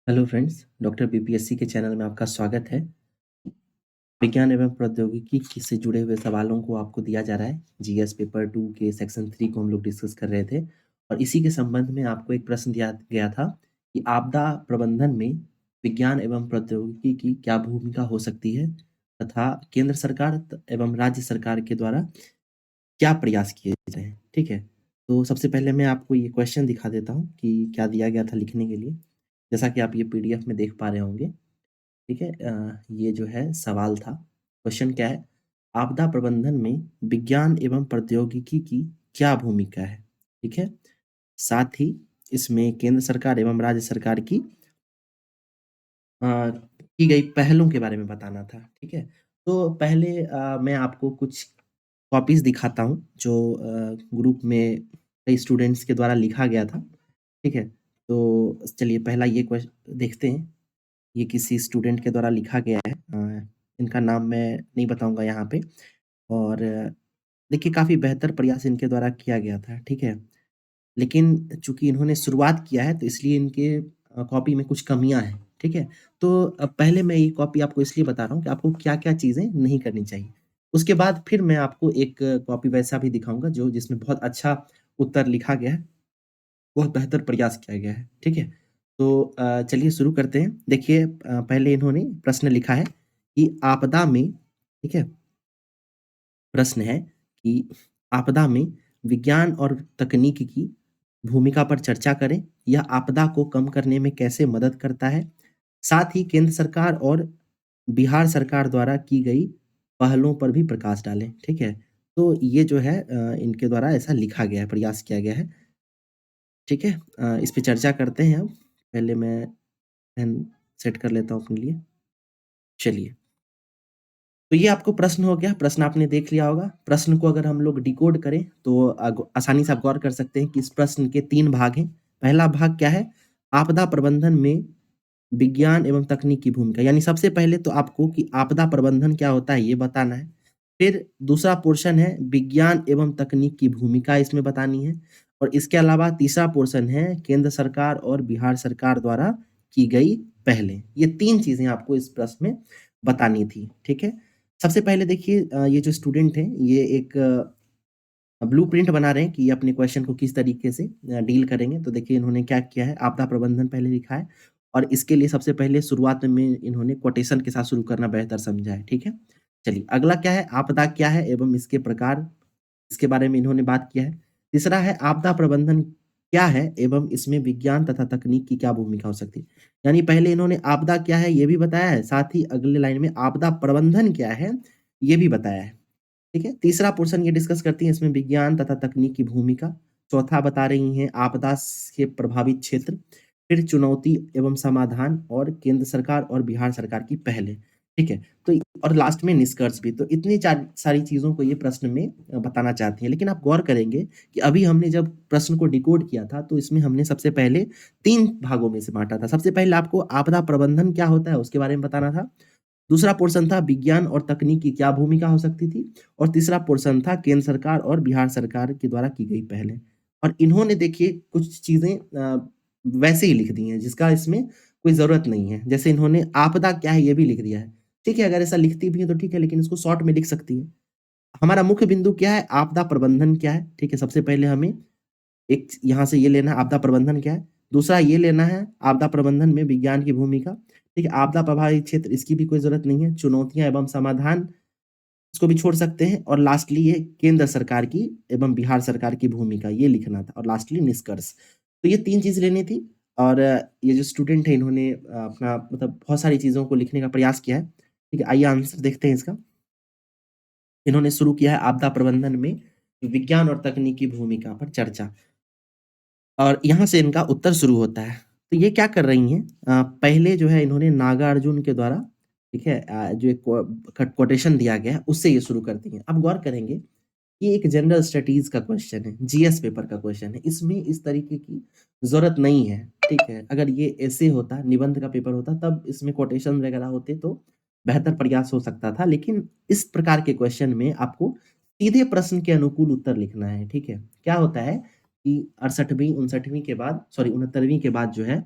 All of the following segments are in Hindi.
हेलो फ्रेंड्स, डॉक्टर बीपीएससी के चैनल में आपका स्वागत है। विज्ञान एवं प्रौद्योगिकी से जुड़े हुए सवालों को आपको दिया जा रहा है। जीएस पेपर 2 के सेक्शन 3 को हम लोग डिस्कस कर रहे थे और इसी के संबंध में आपको एक प्रश्न दिया गया था कि आपदा प्रबंधन में विज्ञान एवं प्रौद्योगिकी की क्या भूमिका हो सकती है तथा केंद्र सरकार एवं राज्य सरकार के द्वारा क्या प्रयास किए जाएँ, ठीक है? तो सबसे पहले मैं आपको ये क्वेश्चन दिखा देता हूँ कि क्या दिया गया था लिखने के लिए। जैसा कि आप ये पीडीएफ में देख पा रहे होंगे, ठीक है? ये जो है सवाल था। क्वेश्चन क्या है? आपदा प्रबंधन में विज्ञान एवं प्रौद्योगिकी की क्या भूमिका है? ठीक है? साथ ही इसमें केंद्र सरकार एवं राज्य सरकार की अ, की गई पहलों के बारे में बताना था, ठीक है? तो पहले मैं आपको कुछ कॉपीज़ दिखाता हूँ जो ग्रुप में कई स्टूडेंट्स के द्वारा लिखा गया था, ठीक है? तो चलिए पहला ये देखते हैं। ये किसी स्टूडेंट के द्वारा लिखा गया है। इनका नाम मैं नहीं बताऊँगा यहाँ पे और देखिए काफ़ी बेहतर प्रयास इनके द्वारा किया गया था, ठीक है? लेकिन चूँकि इन्होंने शुरुआत किया है तो इसलिए इनके कॉपी में कुछ कमियाँ हैं, ठीक है? तो पहले मैं ये कॉपी आपको इसलिए बता रहा हूँ कि आपको क्या-क्या चीज़ें नहीं करनी चाहिए। उसके बाद फिर मैं आपको एक कॉपी वैसा भी दिखाऊँगा जो जिसमें बहुत अच्छा उत्तर लिखा गया है, बहुत बेहतर प्रयास किया गया है, ठीक है? तो चलिए शुरू करते हैं। देखिए पहले इन्होंने प्रश्न लिखा है कि आपदा में ठीक है? प्रश्न है कि आपदा में विज्ञान और तकनीक की भूमिका पर चर्चा करें। यह आपदा को कम करने में कैसे मदद करता है? साथ ही केंद्र सरकार और बिहार सरकार द्वारा की गई पहलों पर भी प्रकाश डालें, ठीक है? तो ये जो है इनके द्वारा ऐसा लिखा गया है, प्रयास किया गया है, ठीक है? इस पे चर्चा करते हैं अब। पहले मैं पेन सेट कर लेता हूँ अपने लिए। चलिए। तो ये आपको प्रश्न हो गया, प्रश्न आपने देख लिया होगा। प्रश्न को अगर हम लोग डिकोड करें तो आसानी से आप गौर कर सकते हैं कि इस प्रश्न के 3 भाग हैं। पहला भाग क्या है? आपदा प्रबंधन में विज्ञान एवं तकनीक की भूमिका। यानी सबसे पहले तो आपको कि आपदा प्रबंधन क्या होता है ये बताना है। फिर दूसरा पोर्शन है विज्ञान एवं तकनीक की भूमिका इसमें बतानी है और इसके अलावा तीसरा पोर्शन है केंद्र सरकार और बिहार सरकार द्वारा की गई पहलें। ये 3 चीज़ें आपको इस प्रश्न में बतानी थी, ठीक है? सबसे पहले देखिए ये जो स्टूडेंट हैं ये एक ब्लूप्रिंट बना रहे हैं कि ये अपने क्वेश्चन को किस तरीके से डील करेंगे। तो देखिए इन्होंने क्या किया है, आपदा प्रबंधन पहले लिखा है और इसके लिए सबसे पहले शुरुआत में इन्होंने कोटेशन के साथ शुरू करना बेहतर समझा है, ठीक है? चलिए अगला क्या है, आपदा क्या है एवं इसके प्रकार, इसके बारे में इन्होंने बात किया है। तीसरा है आपदा प्रबंधन क्या है एवं इसमें विज्ञान तथा तकनीक की क्या भूमिका हो सकती है। यानी पहले इन्होंने आपदा क्या है ये भी बताया है, साथ ही अगले लाइन में आपदा प्रबंधन क्या है, ये भी बताया है। ठीक है? तीसरा पोर्शन ये डिस्कस करती हैं इसमें विज्ञान तथा तकनीक की भूमिका। चौथा बता रही हैं आपदा से प्रभावित क्षेत्र, फिर चुनौती एवं समाधान और केंद्र सरकार और बिहार सरकार की पहलें। ठीक है? तो और लास्ट में निष्कर्ष भी। तो इतनी चार सारी चीज़ों को ये प्रश्न में बताना चाहती हैं। लेकिन आप गौर करेंगे कि अभी हमने जब प्रश्न को डिकोड किया था तो इसमें हमने सबसे पहले 3 भागों में से बाँटा था। सबसे पहले आपको आपदा प्रबंधन क्या होता है उसके बारे में बताना था। दूसरा पोर्शन था विज्ञान और तकनीक की क्या भूमिका हो सकती थी और तीसरा पोर्शन था केंद्र सरकार और बिहार सरकार के द्वारा की गई पहलें। और इन्होंने देखिए कुछ चीज़ें वैसे ही लिख दी हैं जिसका इसमें कोई ज़रूरत नहीं है। जैसे इन्होंने आपदा क्या है ये भी लिख दिया है। ठीक है, अगर ऐसा लिखती भी हैं तो ठीक है, लेकिन इसको शॉर्ट में लिख सकती हैं। हमारा मुख्य बिंदु क्या है? आपदा प्रबंधन क्या है? ठीक है, सबसे पहले हमें एक यहाँ से ये लेना है आपदा प्रबंधन क्या है? दूसरा ये लेना है आपदा प्रबंधन में विज्ञान की भूमिका, ठीक है? आपदा प्रभावित क्षेत्र इसकी भी कोई ज़रूरत नहीं है। चुनौतियाँ एवं समाधान इसको भी छोड़ सकते हैं और लास्टली ये केंद्र सरकार की एवं बिहार सरकार की भूमिका ये लिखना था और लास्टली निष्कर्ष। तो ये 3 चीज़ लेनी थी और ये जो स्टूडेंट है इन्होंने अपना मतलब बहुत सारी चीज़ों को लिखने का प्रयास किया है। ठीक है, आइए आंसर देखते हैं इसका। इन्होंने शुरू किया है आपदा प्रबंधन में विज्ञान और तकनीक की भूमिका पर चर्चा। और यहाँ से इनका उत्तर शुरू होता है। तो ये क्या कर रही हैं पहले जो है इन्होंने नागार्जुन के द्वारा ठीक है जो एक कोटेशन दिया गया है उससे ये शुरू करती हैं। अब गौर करेंगे ये एक जनरल स्टडीज़ का क्वेश्चन है, जीएस पेपर का क्वेश्चन है। इसमें इस तरीके की ज़रूरत नहीं है, ठीक है? अगर ये ऐसे होता, निबंध का पेपर होता तब इसमें कोटेशन वगैरह होते तो बेहतर प्रयास हो सकता था। लेकिन इस प्रकार के क्वेश्चन में आपको सीधे प्रश्न के अनुकूल उत्तर लिखना है, ठीक है? क्या होता है कि 68वीं 59वीं के बाद सॉरी 69वीं के बाद जो है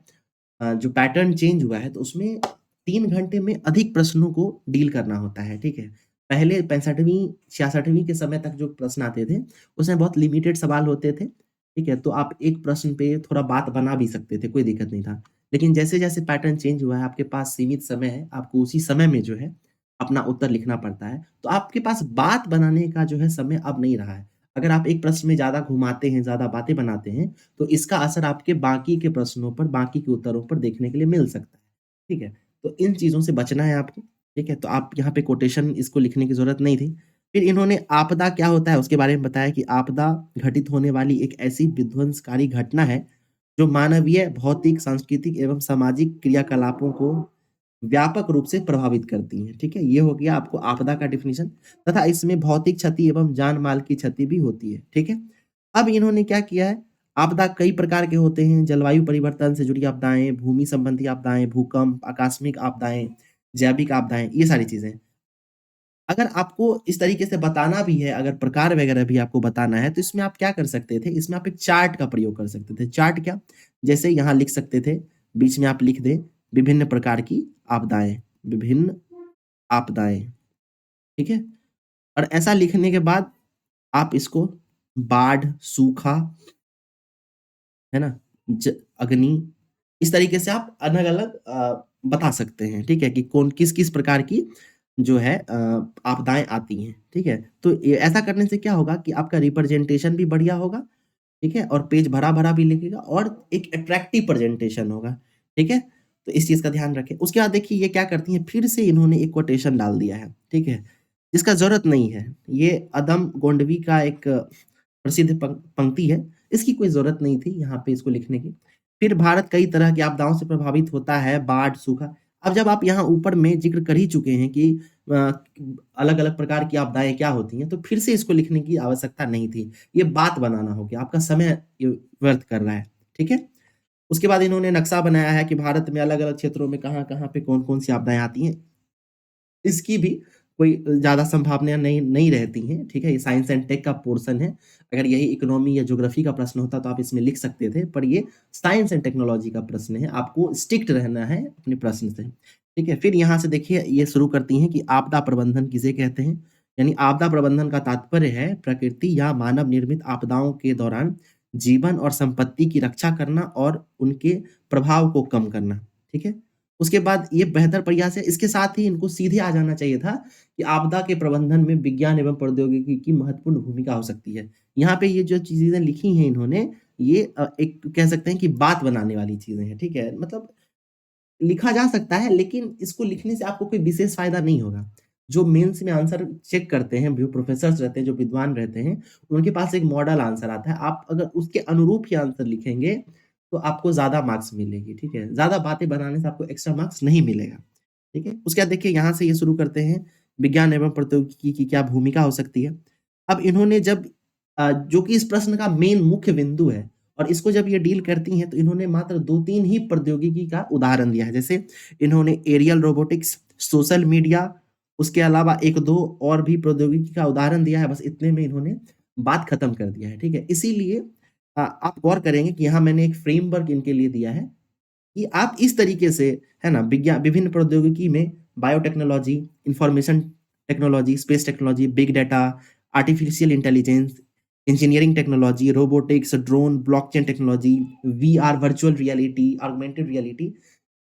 जो पैटर्न चेंज हुआ है तो उसमें 3 घंटे में अधिक प्रश्नों को डील करना होता है, ठीक है? पहले 65वीं 66वीं के समय तक जो प्रश्न आते थे, उसमें बहुत लिमिटेड सवाल होते थे, ठीक है? तो आप एक प्रश्न पे थोड़ा बात बना भी सकते थे, कोई दिक्कत नहीं था। लेकिन जैसे-जैसे पैटर्न चेंज हुआ है, आपके पास सीमित समय है, आपको उसी समय में जो है अपना उत्तर लिखना पड़ता है। तो आपके पास बात बनाने का जो है समय अब नहीं रहा है। अगर आप एक प्रश्न में ज़्यादा घुमाते हैं, ज़्यादा बातें बनाते हैं, तो इसका असर आपके बाकी के प्रश्नों पर, बाकी के उत्तरों पर देखने के लिए मिल सकता है। ठीक है? तो इन चीज़ों से बचना है आपको, ठीक है? तो आप यहाँ पे कोटेशन इसको लिखने की ज़रूरत नहीं थी। फिर इन्होंने आपदा क्या होता है उसके बारे में बताया कि आपदा घटित होने वाली एक ऐसी विध्वंसकारी घटना है, जो मानवीय, भौतिक, सांस्कृतिक एवं सामाजिक क्रियाकलापों को व्यापक रूप से प्रभावित करती हैं, ठीक है? ये हो गया आपको आपदा का डेफिनिशन तथा इसमें भौतिक क्षति एवं जान-माल की क्षति भी होती है, ठीक है? अब इन्होंने क्या किया है, आपदा कई प्रकार के होते हैं, जलवायु परिवर्तन से जुड़ी आपदाएँ, भूमि संबंधी आपदाएँ, भूकंप, आकस्मिक आपदाएँ, जैविक आपदाएँ, ये सारी चीज़ें। अगर आपको इस तरीके से बताना भी है, अगर प्रकार वगैरह भी आपको बताना है, तो इसमें आप क्या कर सकते थे, इसमें आप एक चार्ट का प्रयोग कर सकते थे। चार्ट क्या? जैसे यहाँ लिख सकते थे, बीच में आप लिख दें, विभिन्न प्रकार की आपदाएँ, विभिन्न आपदाएँ, ठीक है? और ऐसा लिखने के बाद आप इसको बाढ़, सूखा, है ना? अग्नि, इस तरीके से आप अलग-अलग बता सकते हैं, ठीक है? कि कौन किस-किस प्रकार की जो है आपदाएँ आती हैं, ठीक है? तो ये ऐसा करने से क्या होगा कि आपका रिप्रेजेंटेशन भी बढ़िया होगा, ठीक है? और पेज भरा-भरा भी लिखेगा और एक अट्रैक्टिव प्रेजेंटेशन होगा, ठीक है? तो इस चीज़ का ध्यान रखें। उसके बाद देखिए ये क्या करती हैं, फिर से इन्होंने एक कोटेशन डाल दिया है, ठीक है? जिसका ज़रूरत नहीं है। ये अदम गोंडवी का एक प्रसिद्ध पंक्ति है, इसकी कोई ज़रूरत नहीं थी यहाँ पे इसको लिखने की। फिर भारत कई तरह की आपदाओं से प्रभावित होता है, बाढ़, सूखा। अब जब आप यहाँ ऊपर में ज़िक्र कर ही चुके हैं कि अ, अलग-अलग प्रकार की आपदाएँ क्या होती हैं, तो फिर से इसको लिखने की आवश्यकता नहीं थी। ये बात बनाना हो गया, आपका समय ये व्यर्थ कर रहा है, ठीक है? उसके बाद इन्होंने नक्शा बनाया है कि भारत में अलग-अलग क्षेत्रों में कहाँ-कहाँ पे कौन-कौन सी आपदाएँ आती हैं। इसकी भी कोई ज़्यादा संभावनाएँ नहीं नहीं रहती हैं, ठीक है? ये साइंस एंड टेक का पोर्शन है। अगर यही इकोनॉमी या ज्योग्राफी का प्रश्न होता तो आप इसमें लिख सकते थे, पर ये साइंस एंड टेक्नोलॉजी का प्रश्न है, आपको स्ट्रिक्ट रहना है अपने प्रश्न से, ठीक है? फिर यहाँ से देखिए ये शुरू करती हैं कि आपदा प्रबंधन किसे कहते हैं? यानी आपदा प्रबंधन का तात्पर्य है प्रकृति या मानव निर्मित आपदाओं के दौरान जीवन और संपत्ति की रक्षा करना और उनके प्रभाव को कम करना, ठीक है? उसके बाद ये बेहतर प्रयास है, इसके साथ ही इनको सीधे आ जाना चाहिए था कि आपदा के प्रबंधन में विज्ञान एवं प्रौद्योगिकी की महत्वपूर्ण भूमिका हो सकती है। यहाँ पे ये जो चीज़ें लिखी हैं इन्होंने, ये एक कह सकते हैं कि बात बनाने वाली चीज़ें हैं, ठीक है? मतलब लिखा जा सकता है, लेकिन इसको लिखने से आपको कोई विशेष फ़ायदा नहीं होगा। जो मेंस में आंसर चेक करते हैं, जो प्रोफ़ेसर्स रहते हैं, जो विद्वान रहते हैं, उनके पास एक मॉडल आंसर आता है। आप अगर उसके अनुरूप ही आंसर लिखेंगे, तो आपको ज़्यादा मार्क्स मिलेगी, ठीक है? ज़्यादा बातें बनाने से आपको एक्स्ट्रा मार्क्स नहीं मिलेगा, ठीक है? उसके बाद देखिए यहाँ से ये शुरू करते हैं, विज्ञान एवं प्रौद्योगिकी की क्या भूमिका हो सकती है। अब इन्होंने जब जो कि इस प्रश्न का मेन मुख्य बिंदु है और इसको जब ये डील करती हैं, तो इन्होंने मात्र 2-3 ही प्रौद्योगिकी का उदाहरण दिया है। जैसे इन्होंने एरियल रोबोटिक्स, सोशल मीडिया, उसके अलावा 1-2 और भी प्रौद्योगिकी का उदाहरण दिया है, बस इतने में इन्होंने बात खत्म कर दिया है, ठीक है? इसीलिए आप गौर करेंगे कि यहाँ मैंने एक फ्रेमवर्क इनके लिए दिया है कि आप इस तरीके से, है ना, विभिन्न प्रौद्योगिकी में biotechnology, information technology, space technology, big data, artificial intelligence, engineering technology, robotics, drone, blockchain technology, VR, virtual reality, augmented reality,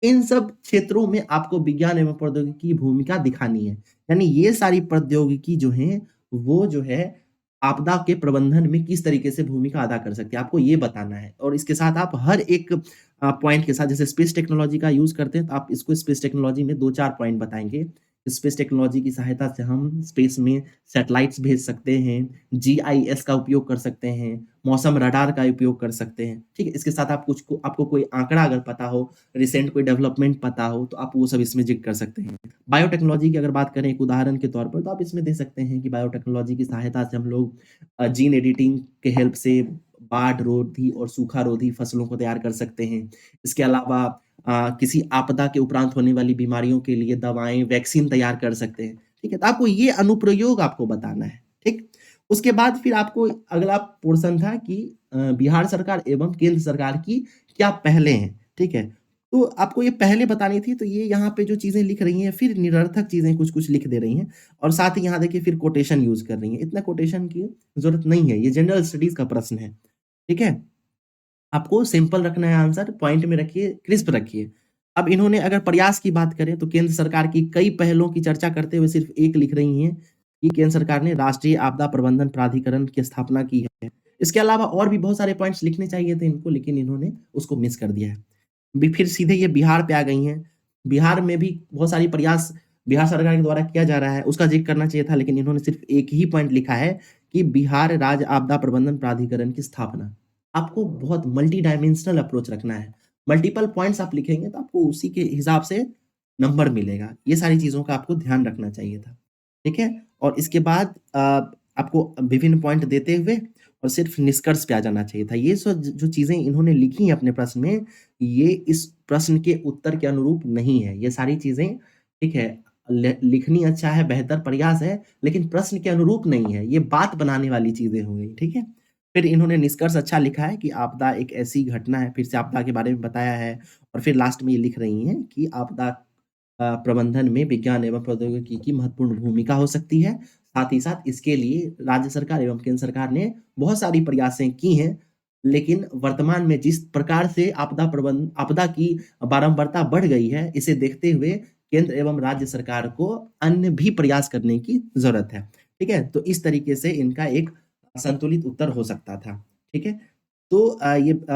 इन सब क्षेत्रों में आपको विज्ञान एवं प्रौद्योगिकी की भूमिका दिखानी है। यानी ये सारी प्रौद्योगिकी जो हैं, वो जो है आपदा के प्रबंधन में किस तरीके से भूमिका अदा कर सकती है, आपको ये बताना है और इसके साथ आप हर एक पॉइंट के साथ जैसे स्पेस टेक्नोलॉजी का यूज़ करते हैं, तो आप इसको स्पेस टेक्नोलॉजी में 2-4 पॉइंट बताएँगे। स्पेस टेक्नोलॉजी की सहायता से हम स्पेस में सैटेलाइट्स भेज सकते हैं, जीआईएस का उपयोग कर सकते हैं, मौसम रडार का उपयोग कर सकते हैं, ठीक है? इसके साथ आप कुछ को आपको कोई आँकड़ा अगर पता हो, रिसेंट कोई डेवलपमेंट पता हो, तो आप वो सब इसमें ज़िक्र कर सकते हैं। बायोटेक्नोलॉजी की अगर बात करें एक उदाहरण के तौर पर, तो आप इसमें दे सकते हैं कि बायोटेक्नोलॉजी की सहायता से हम लोग जीन एडिटिंग के हेल्प से बाढ़ रोधी और सूखा रोधी फसलों को तैयार कर सकते हैं। इसके अलावा किसी आपदा के उपरांत होने वाली बीमारियों के लिए दवाएँ, वैक्सीन तैयार कर सकते हैं, ठीक है? तो आपको ये अनुप्रयोग आपको बताना है, ठीक? उसके बाद फिर आपको अगला पोर्शन था कि बिहार सरकार एवं केंद्र सरकार की क्या पहलें हैं, ठीक है? तो आपको ये पहले बतानी थी, तो ये यहाँ पे जो चीज़ें लिख रही हैं, फिर निरर्थक चीज़ें कुछ-कुछ लिख दे रही हैं और साथ ही यहाँ देखिए फिर कोटेशन यूज़ कर रही हैं। इतना कोटेशन की ज़रूरत नहीं है, ये जनरल स्टडीज़ का प्रश्न है, ठीक है? आपको सिंपल रखना है आंसर, पॉइंट में रखिए, क्रिस्प रखिए। अब इन्होंने अगर प्रयास की बात करें तो केंद्र सरकार की कई पहलों की चर्चा करते हुए सिर्फ़ एक लिख रही हैं कि केंद्र सरकार ने राष्ट्रीय आपदा प्रबंधन प्राधिकरण की स्थापना की है। इसके अलावा और भी बहुत सारे पॉइंट्स लिखने चाहिए थे इनको, लेकिन इन्होंने उसको मिस कर दिया है। फिर सीधे ये बिहार पे आ गई हैं। बिहार में भी बहुत सारी प्रयास बिहार सरकार के द्वारा किया जा रहा है, उसका ज़िक्र करना चाहिए था, लेकिन इन्होंने सिर्फ़ एक ही पॉइंट लिखा है कि बिहार राज्य आपदा प्रबंधन प्राधिकरण की स्थापना। आपको बहुत मल्टी डायमेंशनल अप्रोच रखना है। मल्टीपल पॉइंट्स आप लिखेंगे तो आपको उसी के हिसाब से नंबर मिलेगा। ये सारी चीज़ों का आपको ध्यान रखना चाहिए था। ठीक है? और इसके बाद आपको विभिन्न पॉइंट देते हुए और सिर्फ़ निष्कर्ष पे आ जाना चाहिए था। ये जो चीज़ें इन्होंने लिखी हैं अपने प्रश्न में, ये इस प्रश्न के उत्तर के अनुरूप नहीं है। ये सारी चीज़ें, ठीक है, लिखनी अच्छा है, बेहतर प्रयास है, लेकिन प्रश्न के अनुरूप नहीं है। ये बात बनाने वाली चीज़ें हो गई, ठीक है? फिर इन्होंने निष्कर्ष अच्छा लिखा है कि आपदा एक ऐसी घटना है, फिर से आपदा के बारे में बताया है और फिर लास्ट में ये लिख रही हैं कि आपदा प्रबंधन में विज्ञान एवं प्रौद्योगिकी की महत्वपूर्ण भूमिका हो सकती है। साथ ही साथ इसके लिए राज्य सरकार एवं केंद्र सरकार ने बहुत सारी प्रयासें की हैं, लेकिन वर्तमान में जिस प्रकार से आपदा की बारंबारता बढ़ गई है, इसे देखते हुए केंद्र एवं राज्य सरकार को अन्य भी प्रयास करने की ज़रूरत है। ठीक है? तो इस तरीके से इनका एक संतुलित उत्तर हो सकता था। ठीक है? तो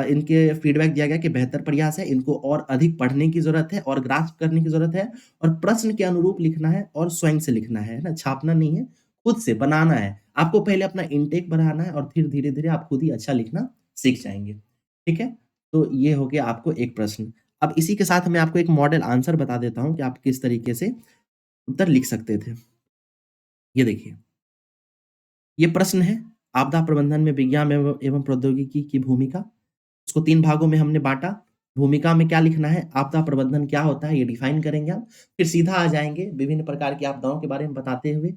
इनके फीडबैक दिया गया कि बेहतर प्रयास है, इनको और अधिक पढ़ने की ज़रूरत है और ग्रास्प करने की ज़रूरत है और प्रश्न के अनुरूप लिखना है और स्वयं से लिखना है ना? छापना नहीं है, खुद से बनाना है। आपको पहले अपना इनटेक बढ़ाना है और फिर धीरे-धीरे आप खुद ही अच्छा लिखना सीख जाएँगे। ठीक है? तो ये हो गया आपको एक प्रश्न। अब इसी के साथ मैं आपको एक मॉडल आंसर बता देता हूँ कि आप किस तरीके से उत्तर लिख सकते थे। ये देखिए। ये प्रश्न है, आपदा प्रबंधन में विज्ञान एवं प्रौद्योगिकी की भूमिका। उसको 3 भागों में हमने बाँटा। भूमिका में क्या लिखना है, आपदा प्रबंधन क्या होता है, ये डिफाइन करेंगे आप। फिर सीधा आ जाएँगे विभिन्न प्रकार की आपदाओं के बारे में बताते हुए,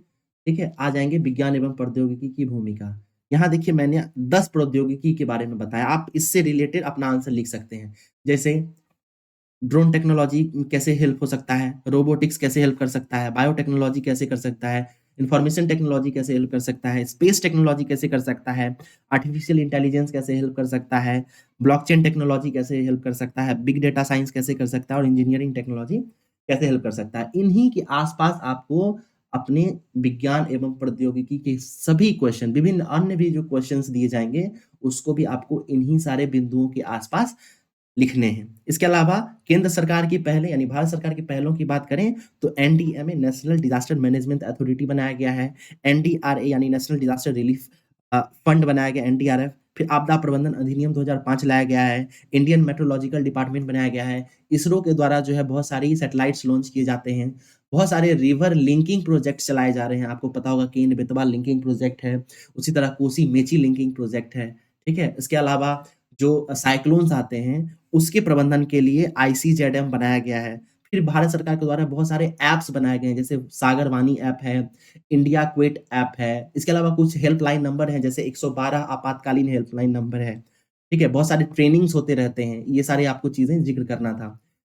ठीक है? आ जाएँगे विज्ञान एवं प्रौद्योगिकी की भूमिका। यहाँ देखिए मैंने 10 प्रौद्योगिकी के बारे में बताया, आप इससे रिलेटेड अपना आंसर लिख सकते हैं। जैसे ड्रोन टेक्नोलॉजी कैसे हेल्प हो सकता है, रोबोटिक्स कैसे हेल्प कर सकता है, बायोटेक्नोलॉजी कैसे कर सकता है, इन्फॉर्मेशन टेक्नोलॉजी कैसे हेल्प कर सकता है, स्पेस टेक्नोलॉजी कैसे कर सकता है, आर्टिफिशियल इंटेलिजेंस कैसे हेल्प कर सकता है, ब्लॉकचेन टेक्नोलॉजी कैसे हेल्प कर सकता है, बिग डेटा साइंस कैसे कर सकता है और इंजीनियरिंग टेक्नोलॉजी कैसे हेल्प कर सकता है। इन्हीं के आस-पास आपको अपने विज्ञान एवं प्रौद्योगिकी के सभी क्वेश्चन, विभिन्न अन्य भी जो क्वेश्चन्स दिए जाएँगे, उसको भी आपको इन्हीं सारे बिंदुओं के आस-पास लिखने हैं। इसके अलावा केंद्र सरकार की पहलें यानी भारत सरकार की पहलों की बात करें तो NDMA national disaster management authority बनाया गया है। एनडीआरए यानी नेशनल डिज़ास्टर रिलीफ फंड बनाया गया एनडीआरएफ। फिर आपदा प्रबंधन अधिनियम 2005 लाया गया है। इंडियन मेट्रोलॉजिकल डिपार्टमेंट बनाया गया है। इसरो के द्वारा जो है बहुत सारी सैटेलाइट्स लॉन्च किए जाते हैं। बहुत सारे रिवर लिंकिंग प्रोजेक्ट चलाए जा रहे हैं। आपको पता होगा केन-बेतवा लिंकिंग प्रोजेक्ट है। उसी तरह कोसी-मेची लिंकिंग प्रोजेक्ट है। ठीक है? इसके अलावा जो साइक्लोन्स आते हैं उसके प्रबंधन के लिए आईसीजेडएम बनाया गया है। फिर भारत सरकार के द्वारा बहुत सारे ऐप्स बनाए गए हैं, जैसे सागरवाणी ऐप है, इंडिया क्विट ऐप है। इसके अलावा कुछ हेल्पलाइन नंबर हैं, जैसे 112 आपातकालीन हेल्पलाइन नंबर है। ठीक है? बहुत सारे ट्रेनिंग्स होते रहते हैं। ये सारे आपको चीज़ें ज़िक्र करना था।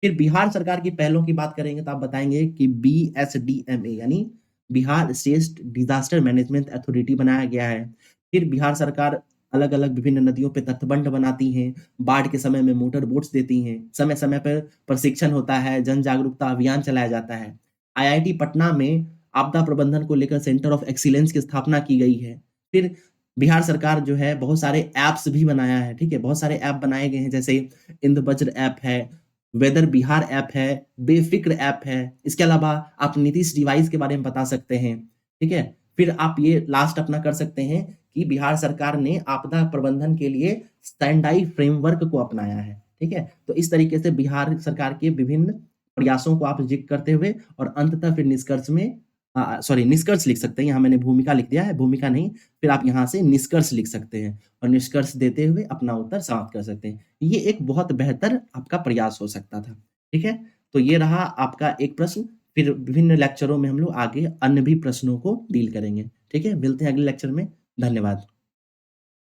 फिर बिहार सरकार की पहलों की बात करेंगे तो आप बताएँगे कि बीएसडीएमए यानी Bihar state disaster management authority बनाया गया है। फिर बिहार सरकार अलग-अलग विभिन्न नदियों पे तटबंध बनाती हैं, बाढ़ के समय में मोटर बोट्स देती हैं, समय-समय पर प्रशिक्षण होता है, जन जागरूकता अभियान चलाया जाता है। आईआईटी पटना में आपदा प्रबंधन को लेकर सेंटर ऑफ एक्सीलेंस की स्थापना की गई है। फिर बिहार सरकार जो है बहुत सारे ऐप्स भी बनाया है, ठीक है? बहुत सारे ऐप बनाए गए हैं जैसे इंद्रवज्र ऐप है, वेदर बिहार ऐप है, बेफ़िक्र ऐप है। इसके अलावा आप नीतीश डिवाइस के बारे में बता सकते हैं, ठीक है? फिर आप ये लास्ट अपना कर सकते हैं कि बिहार सरकार ने आपदा प्रबंधन के लिए स्टैंडर्डाई फ्रेमवर्क को अपनाया है, ठीक है? तो इस तरीके से बिहार सरकार के विभिन्न प्रयासों को आप ज़िक्र करते हुए और अंततः फिर निष्कर्ष में सॉरी निष्कर्ष लिख सकते हैं, यहाँ मैंने भूमिका लिख दिया है, भूमिका नहीं, फिर आप यहाँ से निष्कर्ष लिख सकते हैं और निष्कर्ष देते हुए अपना उत्तर समाप्त कर सकते हैं। ये एक बहुत बेहतर आपका प्रयास हो सकता था, ठीक है? तो ये रहा आपका एक प्रश्न, फिर विभिन्न लेक्चरों में हम लोग आगे अन्य भी प्रश्नों को डील करेंगे, ठीक है? मिलते हैं अगले लेक्चर में, धन्यवाद।